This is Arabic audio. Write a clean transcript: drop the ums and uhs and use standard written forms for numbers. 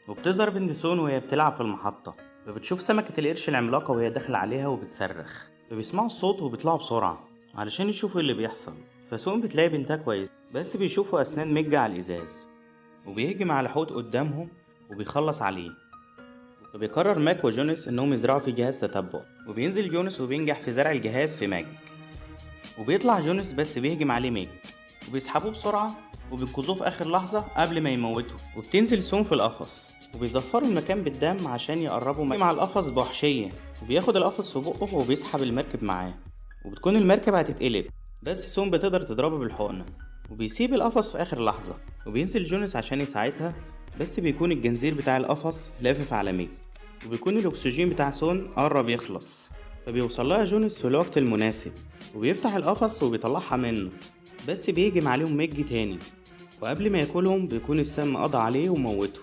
وبتظهر بنت سون وهي بتلعب في المحطة، فبتشوف سمكة القرش العملاقة وهي داخلة عليها وبتصرخ، فبيسمعوا الصوت وبيطلعوا بسرعة علشان يشوفوا اللي بيحصل. فسون بتلاقي بنتها كويس، بس بيشوفوا أسنان ميج على الإزاز، وبيهجم على حوت قدامهم وبيخلص عليه. فبيقرر ماك وجونس إنهم يزرعوا في جهاز تتبع، وبينزل جونس وبينجح في زرع الجهاز في ماك، وبيطلع جونس بس بيهجم عليه ميك، وبيسحبوه بسرعة وبينقذوه في آخر لحظة قبل ما يموته. وبتنزل سون في القفص وبيزفروا المكان بالدم عشان يقربوا مع القفص بوحشية، وبياخد القفص في بقه وبيسحب المركب معاه، وبتكون المركب هتتقلب، بس سون بتقدر تضربه بالحقنة، وبيسيب القفص في آخر لحظة. وبينزل جونس عشان يساعدها، بس بيكون الجنزير بتاع القفص لافف على ميك، وبيكون الأكسجين بتاع سون قرب يخلص، فبيوصل لها جونس في الوقت المناسب، وبيفتح القفص وبيطلعها منه، بس بيهجم عليهم ميج تاني، وقبل ما ياكلهم بيكون السم قضى عليه وموته.